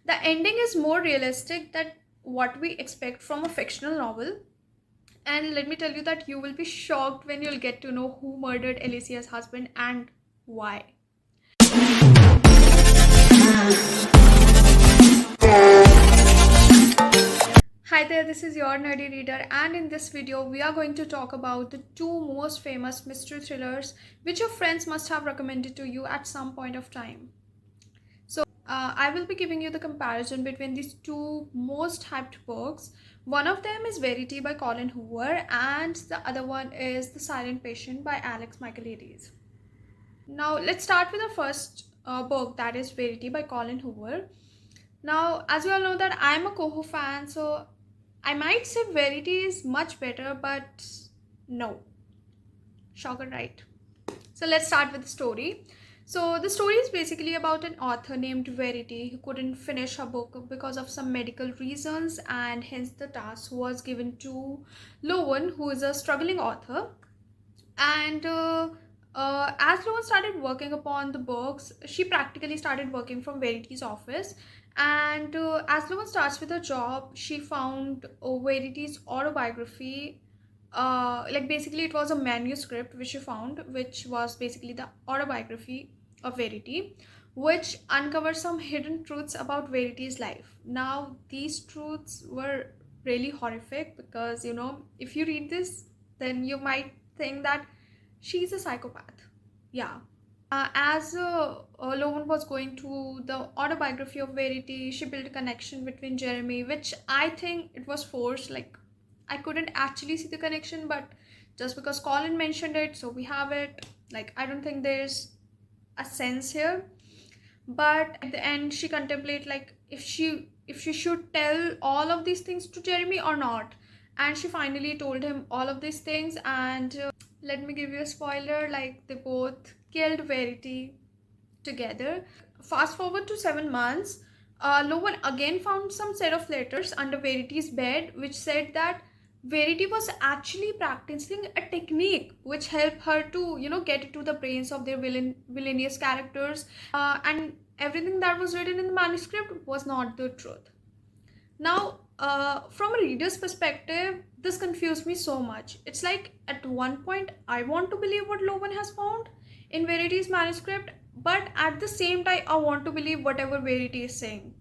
The ending is more realistic than what we expect from a fictional novel. And let me tell you that you will be shocked when you'll get to know who murdered Alicia's husband and why. Hi there, this is your nerdy reader, and in this video we are going to talk about the two most famous mystery thrillers which your friends must have recommended to you at some point of time. I will be giving you the comparison between these two most hyped books. One of them is Verity by Colleen Hoover, and the other one is The Silent Patient by Michaelides. Now, let's start with the first book, that is Verity by Colleen Hoover. Now, as you all know that I'm a Coho fan, so I might say Verity is much better, but no. Shocker, right? So let's start with the story. So the story is basically about an author named Verity who couldn't finish her book because of some medical reasons, and hence the task was given to Lowen, who is a struggling author. And as Lowen started working upon the books, she practically started working from Verity's office. And as Lowen starts with her job, she found Verity's autobiography. Like basically it was a manuscript which she found, which was basically the autobiography of Verity, which uncovered some hidden truths about Verity's life. Now these truths were really horrific because, you know, if you read this, then you might think that she's a psychopath. Yeah. As Lowen was going to the autobiography of Verity, she built a connection between Jeremy, which I think it was forced. Like, I couldn't actually see the connection, but just because Colin mentioned it, so we have it. Like, I don't think there's a sense here. But at the end, she contemplate like if she should tell all of these things to Jeremy or not. And she finally told him all of these things. And let me give you a spoiler: like they both killed Verity together. Fast forward to 7 months, Lowen again found some set of letters under Verity's bed, which said that Verity was actually practicing a technique which helped her to, you know, get into the brains of their villainous characters. And everything that was written in the manuscript was not the truth. Now, from a reader's perspective, this confused me so much. It's like at one point, I want to believe what Lowen has found in Verity's manuscript, but at the same time, I want to believe whatever Verity is saying.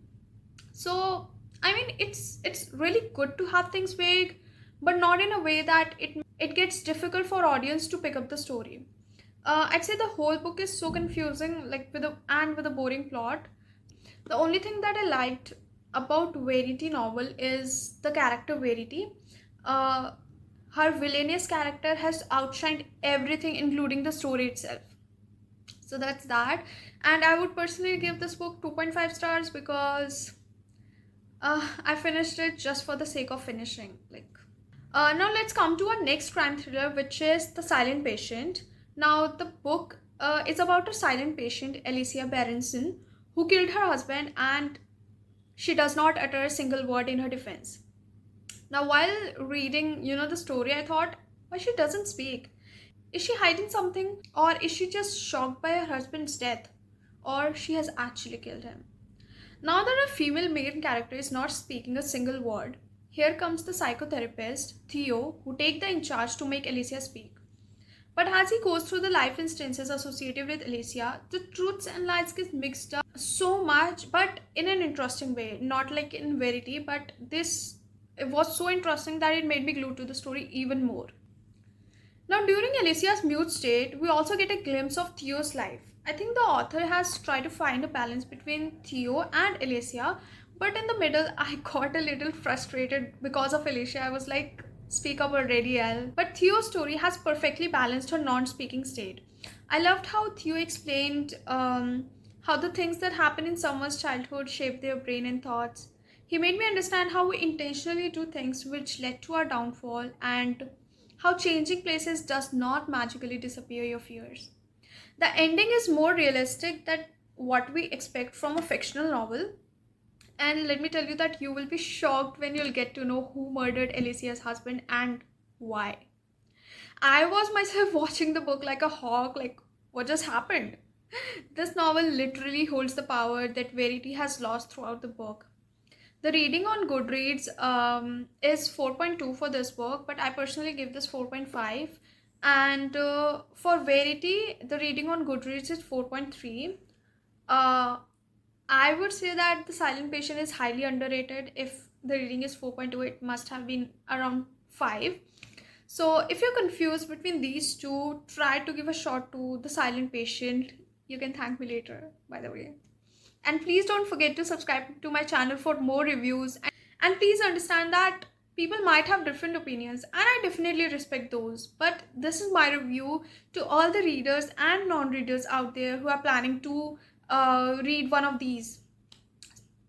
So, I mean, it's really good to have things vague, but not in a way that it gets difficult for audience to pick up the story. I'd say the whole book is so confusing, like with a boring plot. The only thing that I liked about Verity novel is the character Verity. Uh, Her villainous character has outshined everything, including the story itself. So that's that. And I would personally give this book 2.5 stars because I finished it just for the sake of finishing. Now let's come to our next crime thriller, which is The Silent Patient. Now the book is about a silent patient, Alicia Berenson, who killed her husband, and she does not utter a single word in her defense. Now, while reading, you know, the story, I thought, why she doesn't speak? Is she hiding something, or is she just shocked by her husband's death, or she has actually killed him? Now that a female main character is not speaking a single word, here comes the psychotherapist, Theo, who take the in charge to make Alicia speak. But as he goes through the life instances associated with Alicia, the truths and lies get mixed up so much, but in an interesting way. Not like in Verity, but this it was so interesting that it made me glued to the story even more. Now, during Alicia's mute state, we also get a glimpse of Theo's life. I think the author has tried to find a balance between Theo and Alicia, but in the middle, I got a little frustrated because of Alicia. I was like, speak up already, Al. But Theo's story has perfectly balanced her non-speaking state. I loved how Theo explained how the things that happen in someone's childhood shape their brain and thoughts. He made me understand how we intentionally do things which led to our downfall, and how changing places does not magically disappear your fears. The ending is more realistic than what we expect from a fictional novel. And let me tell you that you will be shocked when you'll get to know who murdered Alicia's husband and why. I was myself watching the book like a hawk, like, what just happened? This novel literally holds the power that Verity has lost throughout the book. The reading on Goodreads is 4.2 for this book, but I personally give this 4.5. And for Verity, the reading on Goodreads is 4.3. Uh, I would say that The Silent Patient is highly underrated. If the reading is 4.2, it must have been around 5. So if you're confused between these two, try to give a shot to The Silent Patient. You can thank me later, by the way. And please don't forget to subscribe to my channel for more reviews. And please understand that people might have different opinions, and I definitely respect those. But this is my review to all the readers and non readers out there who are planning to read one of these.